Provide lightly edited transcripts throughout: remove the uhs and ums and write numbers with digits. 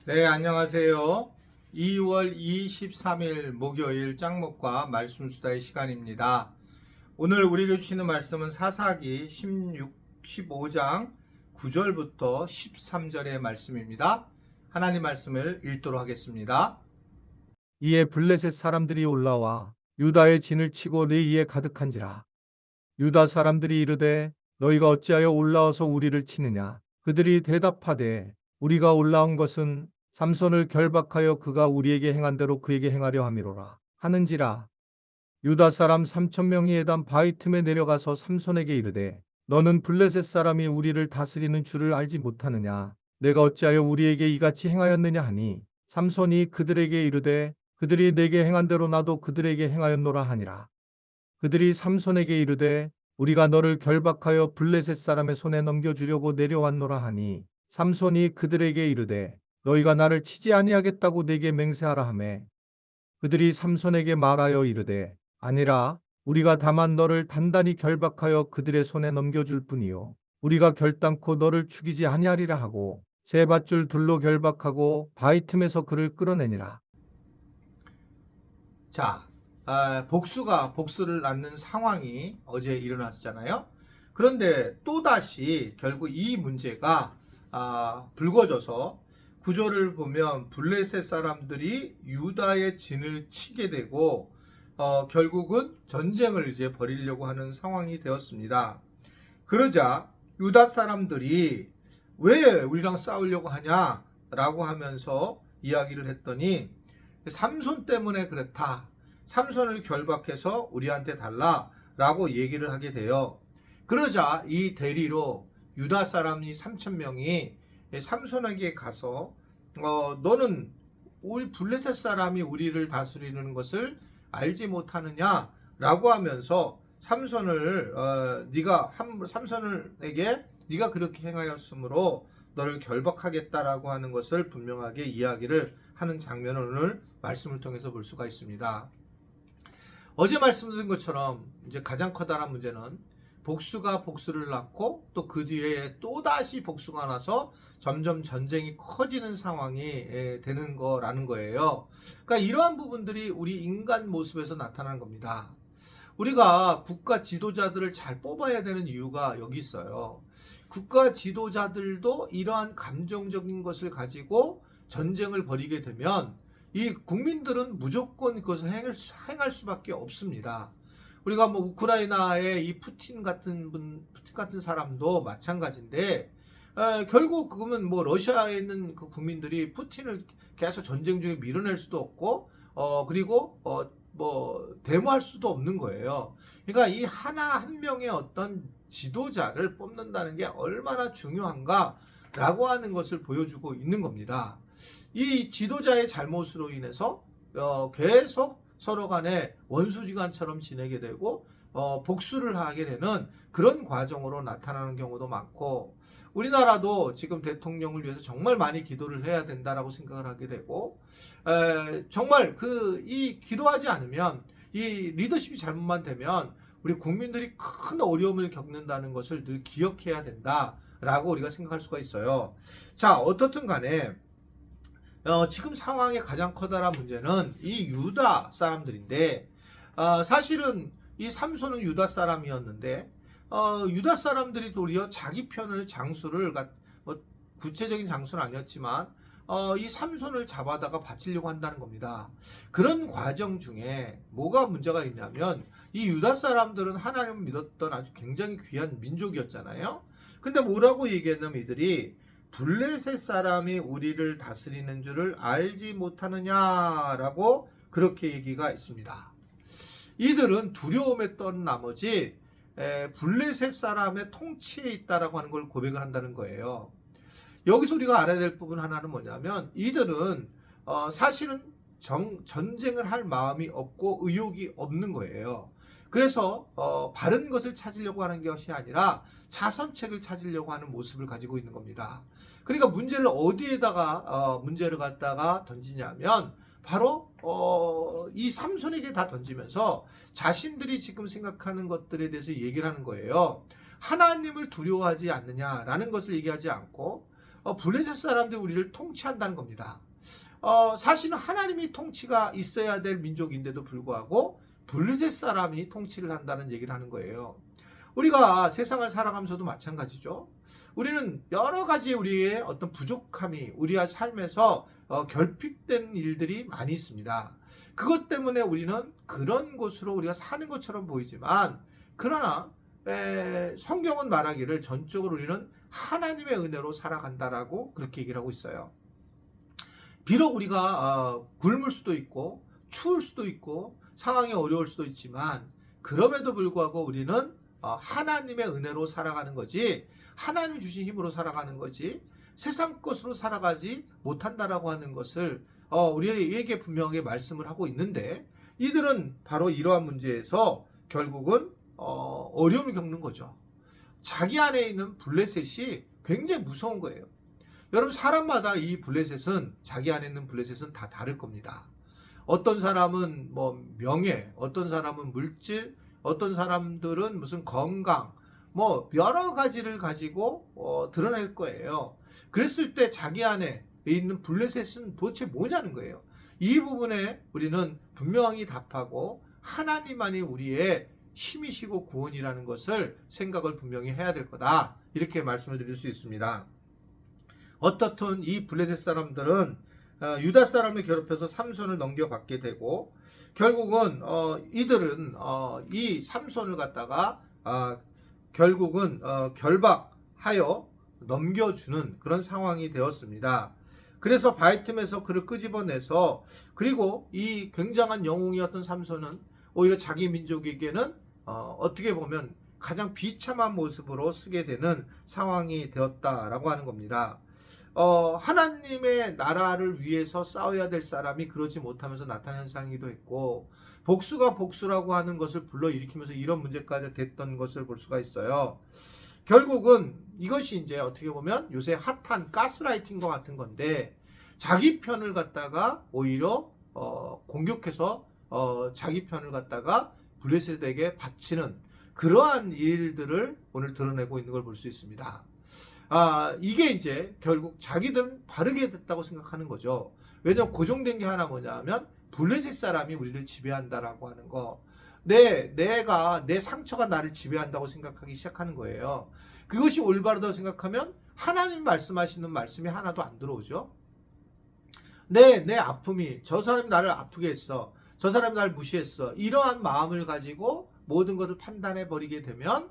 네, 안녕하세요. 2월 23일 목요일 짱목과 말씀 수다의 시간입니다. 오늘 우리에게 주시는 말씀은 사사기 15장 9절부터 13절의 말씀입니다. 하나님 말씀을 읽도록 하겠습니다. 이에 블레셋 사람들이 올라와 유다의 진을 치고 내 이에 가득한지라. 유다 사람들이 이르되 너희가 어찌하여 올라와서 우리를 치느냐. 그들이 대답하되 우리가 올라온 것은 삼손을 결박하여 그가 우리에게 행한 대로 그에게 행하려 함이로라 하는지라. 유다 사람 3,000명이 에담 바위 틈에 내려가서 삼손에게 이르되 너는 블레셋 사람이 우리를 다스리는 줄을 알지 못하느냐. 내가 어찌하여 우리에게 이같이 행하였느냐 하니 삼손이 그들에게 이르되 그들이 내게 행한 대로 나도 그들에게 행하였노라 하니라. 그들이 삼손에게 이르되 우리가 너를 결박하여 블레셋 사람의 손에 넘겨주려고 내려왔노라 하니 삼손이 그들에게 이르되 너희가 나를 치지 아니하겠다고 내게 맹세하라 하매 그들이 삼손에게 말하여 이르되 아니라 우리가 다만 너를 단단히 결박하여 그들의 손에 넘겨줄 뿐이요 우리가 결단코 너를 죽이지 아니하리라 하고 세 밧줄 둘로 결박하고 바위 틈에서 그를 끌어내니라. 자, 복수가 복수를 낳는 상황이 어제 일어났잖아요. 그런데 또다시 결국 이 문제가 불거져서 구절을 보면 블레셋 사람들이 유다의 진을 치게 되고 결국은 전쟁을 이제 벌이려고 하는 상황이 되었습니다. 그러자 유다 사람들이 왜 우리랑 싸우려고 하냐라고 하면서 이야기를 했더니 삼손 때문에 그렇다. 삼손을 결박해서 우리한테 달라라고 얘기를 하게 돼요. 그러자 이 대리로 유다 사람이 3,000명이 삼손에게 가서 너는 우리 블레셋 사람이 우리를 다스리는 것을 알지 못하느냐라고 하면서 삼손에게 네가 그렇게 행하였으므로 너를 결박하겠다라고 하는 것을 분명하게 이야기를 하는 장면을 오늘 말씀을 통해서 볼 수가 있습니다. 어제 말씀드린 것처럼 이제 가장 커다란 문제는 복수가 복수를 낳고 또 그 뒤에 또다시 복수가 나서 점점 전쟁이 커지는 상황이 되는 거라는 거예요. 그러니까 이러한 부분들이 우리 인간 모습에서 나타나는 겁니다. 우리가 국가 지도자들을 잘 뽑아야 되는 이유가 여기 있어요. 국가 지도자들도 이러한 감정적인 것을 가지고 전쟁을 벌이게 되면 이 국민들은 무조건 그것을 행할 수밖에 없습니다. 우리가 뭐 우크라이나의 이 푸틴 같은 사람도 마찬가지인데 결국 그러면 뭐 러시아에 있는 그 국민들이 푸틴을 계속 전쟁 중에 밀어낼 수도 없고 그리고 뭐 데모할 수도 없는 거예요. 그러니까 이 하나 한 명의 어떤 지도자를 뽑는다는 게 얼마나 중요한가라고 하는 것을 보여주고 있는 겁니다. 이 지도자의 잘못으로 인해서 계속 서로 간에 원수지간처럼 지내게 되고 복수를 하게 되는 그런 과정으로 나타나는 경우도 많고 우리나라도 지금 대통령을 위해서 정말 많이 기도를 해야 된다라고 생각을 하게 되고 정말 이 기도하지 않으면 이 리더십이 잘못만 되면 우리 국민들이 큰 어려움을 겪는다는 것을 늘 기억해야 된다라고 우리가 생각할 수가 있어요. 자, 어떻든 간에 지금 상황의 가장 커다란 문제는 이 유다 사람들인데 사실은 이 삼손은 유다 사람이었는데 유다 사람들이 도리어 자기 편을 장수를 뭐 구체적인 장수는 아니었지만 이 삼손을 잡아다가 바치려고 한다는 겁니다. 그런 과정 중에 뭐가 문제가 있냐면 이 유다 사람들은 하나님을 믿었던 아주 굉장히 귀한 민족이었잖아요. 근데 뭐라고 얘기했냐면 이들이 블레셋 사람이 우리를 다스리는 줄을 알지 못하느냐라고 그렇게 얘기가 있습니다. 이들은 두려움에 떤 나머지 블레셋 사람의 통치에 있다라고 하는 걸 고백을 한다는 거예요. 여기서 우리가 알아야 될 부분 하나는 뭐냐면 이들은 사실은 전쟁을 할 마음이 없고 의욕이 없는 거예요. 그래서 바른 것을 찾으려고 하는 것이 아니라 자선책을 찾으려고 하는 모습을 가지고 있는 겁니다. 그러니까 문제를 어디에다가 문제를 갖다가 던지냐면 바로 이 삼손에게 다 던지면서 자신들이 지금 생각하는 것들에 대해서 얘기를 하는 거예요. 하나님을 두려워하지 않느냐라는 것을 얘기하지 않고 블레셋 사람들이 우리를 통치한다는 겁니다. 사실은 하나님이 통치가 있어야 될 민족인데도 불구하고 블레셋 사람이 통치를 한다는 얘기를 하는 거예요. 우리가 세상을 살아가면서도 마찬가지죠. 우리는 여러 가지 우리의 어떤 부족함이 우리의 삶에서 결핍된 일들이 많이 있습니다. 그것 때문에 우리는 그런 곳으로 우리가 사는 것처럼 보이지만, 그러나 성경은 말하기를 전적으로 우리는 하나님의 은혜로 살아간다라고 그렇게 얘기를 하고 있어요. 비록 우리가 굶을 수도 있고 추울 수도 있고 상황이 어려울 수도 있지만, 그럼에도 불구하고 우리는 하나님의 은혜로 살아가는 거지, 하나님이 주신 힘으로 살아가는 거지, 세상 것으로 살아가지 못한다라고 하는 것을 우리에게 분명하게 말씀을 하고 있는데, 이들은 바로 이러한 문제에서 결국은 어려움을 겪는 거죠. 자기 안에 있는 블레셋이 굉장히 무서운 거예요. 여러분, 사람마다 이 블레셋은, 자기 안에 있는 블레셋은 다 다를 겁니다. 어떤 사람은 뭐 명예, 어떤 사람은 물질, 어떤 사람들은 무슨 건강, 뭐 여러 가지를 가지고 드러낼 거예요. 그랬을 때 자기 안에 있는 블레셋은 도대체 뭐냐는 거예요. 이 부분에 우리는 분명히 답하고 하나님만이 우리의 힘이시고 구원이라는 것을 생각을 분명히 해야 될 거다, 이렇게 말씀을 드릴 수 있습니다. 어떻든 이 블레셋 사람들은 유다 사람을 괴롭혀서 삼손을 넘겨받게 되고, 결국은 이들은 이 삼손을 갖다가 결국은 결박하여 넘겨주는 그런 상황이 되었습니다. 그래서 바위 틈에서 그를 끄집어내서, 그리고 이 굉장한 영웅이었던 삼손은 오히려 자기 민족에게는 어떻게 보면 가장 비참한 모습으로 쓰게 되는 상황이 되었다라고 하는 겁니다. 하나님의 나라를 위해서 싸워야 될 사람이 그러지 못하면서 나타난 현상이기도 했고, 복수가 복수라고 하는 것을 불러일으키면서 이런 문제까지 됐던 것을 볼 수가 있어요. 결국은 이것이 이제 어떻게 보면 요새 핫한 가스라이팅과 같은 건데, 자기 편을 갖다가 오히려 공격해서 자기 편을 갖다가 블레셋에게 바치는 그러한 일들을 오늘 드러내고 있는 걸 볼 수 있습니다. 이게 이제 결국 자기들은 바르게 됐다고 생각하는 거죠. 왜냐하면 고정된 게 하나 뭐냐면, 블레셋 사람이 우리를 지배한다라고 하는 거, 내 상처가 나를 지배한다고 생각하기 시작하는 거예요. 그것이 올바르다고 생각하면 하나님 말씀하시는 말씀이 하나도 안 들어오죠. 내 아픔이, 저 사람이 나를 아프게 했어, 저 사람이 나를 무시했어, 이러한 마음을 가지고 모든 것을 판단해 버리게 되면,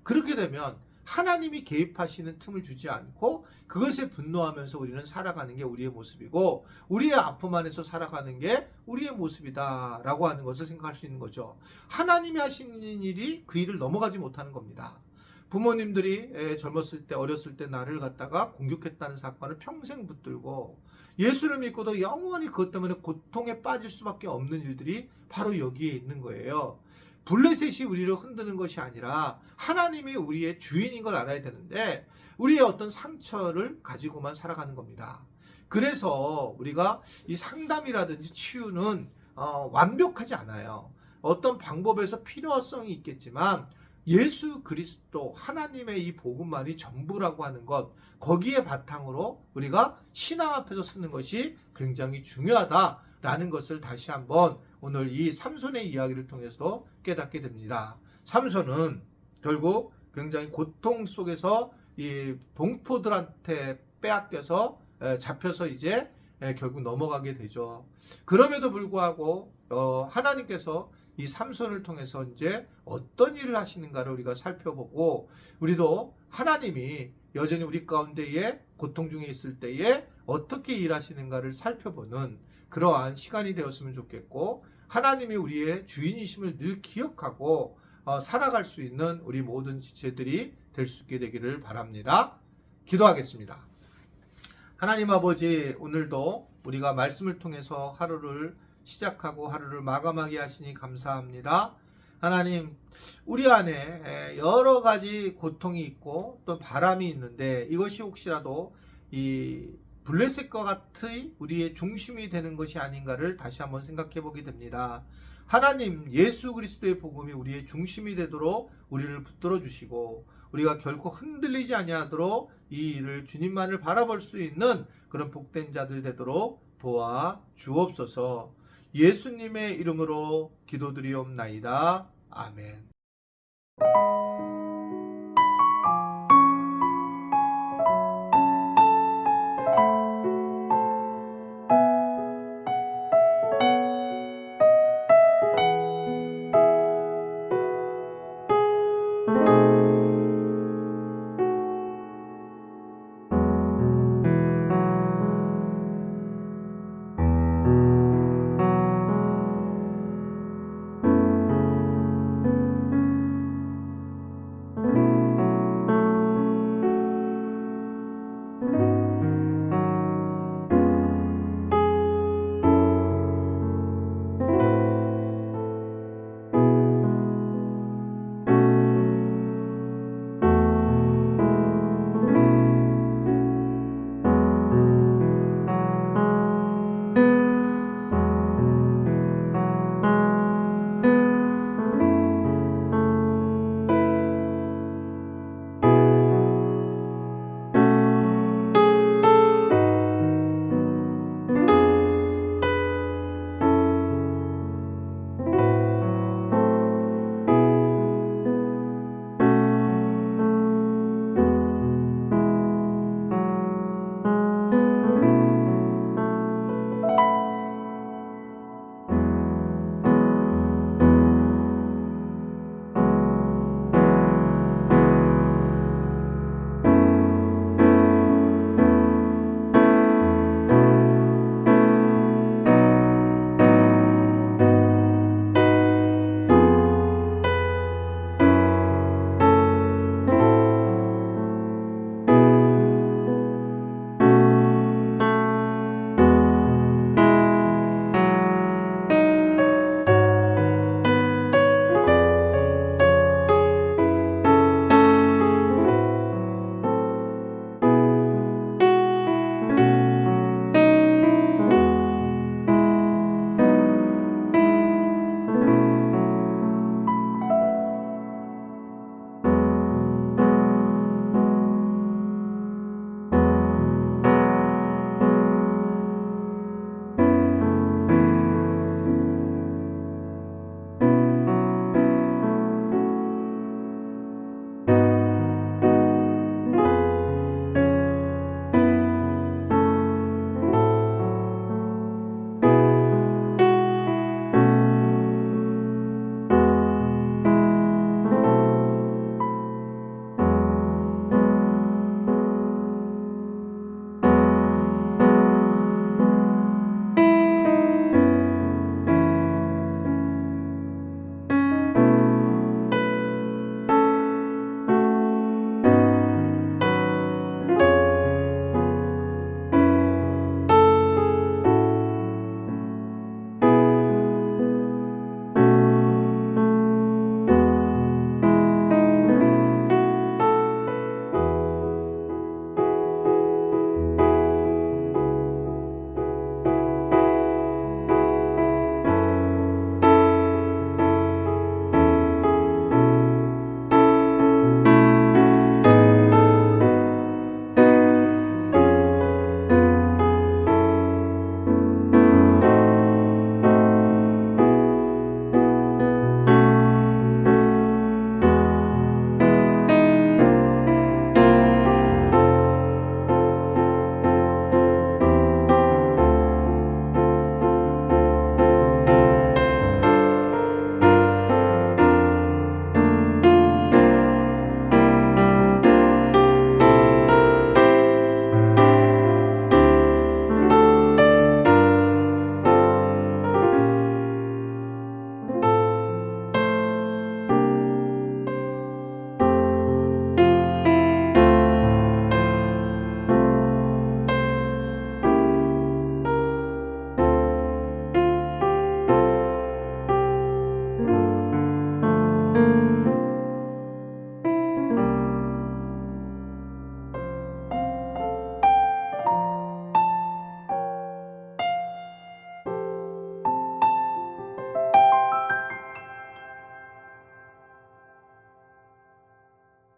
그렇게 되면 하나님이 개입하시는 틈을 주지 않고 그것에 분노하면서 우리는 살아가는 게 우리의 모습이고, 우리의 아픔 안에서 살아가는 게 우리의 모습이다라고 하는 것을 생각할 수 있는 거죠. 하나님이 하시는 일이 그 일을 넘어가지 못하는 겁니다. 부모님들이 젊었을 때, 어렸을 때 나를 갖다가 공격했다는 사건을 평생 붙들고, 예수를 믿고도 영원히 그것 때문에 고통에 빠질 수밖에 없는 일들이 바로 여기에 있는 거예요. 블레셋이 우리를 흔드는 것이 아니라 하나님이 우리의 주인인 걸 알아야 되는데, 우리의 어떤 상처를 가지고만 살아가는 겁니다. 그래서 우리가 이 상담이라든지 치유는 완벽하지 않아요. 어떤 방법에서 필요성이 있겠지만, 예수 그리스도 하나님의 이 복음만이 전부라고 하는 것, 거기에 바탕으로 우리가 신앙 앞에서 쓰는 것이 굉장히 중요하다라는 것을 다시 한번 오늘 이 삼손의 이야기를 통해서 깨닫게 됩니다. 삼손은 결국 굉장히 고통 속에서 이 동포들한테 빼앗겨서 잡혀서 이제 결국 넘어가게 되죠. 그럼에도 불구하고 하나님께서 이 삼손을 통해서 이제 어떤 일을 하시는가를 우리가 살펴보고, 우리도 하나님이 여전히 우리 가운데에 고통 중에 있을 때에 어떻게 일하시는가를 살펴보는 그러한 시간이 되었으면 좋겠고, 하나님이 우리의 주인이심을 늘 기억하고 살아갈 수 있는 우리 모든 지체들이 될 수 있게 되기를 바랍니다. 기도하겠습니다. 하나님 아버지, 오늘도 우리가 말씀을 통해서 하루를 시작하고 하루를 마감하게 하시니 감사합니다. 하나님, 우리 안에 여러 가지 고통이 있고 또 바람이 있는데, 이것이 혹시라도 이 블레셋과 같이 우리의 중심이 되는 것이 아닌가를 다시 한번 생각해 보게 됩니다. 하나님, 예수 그리스도의 복음이 우리의 중심이 되도록 우리를 붙들어 주시고, 우리가 결코 흔들리지 아니하도록 이 일을 주님만을 바라볼 수 있는 그런 복된 자들 되도록 도와 주옵소서. 예수님의 이름으로 기도드리옵나이다. 아멘.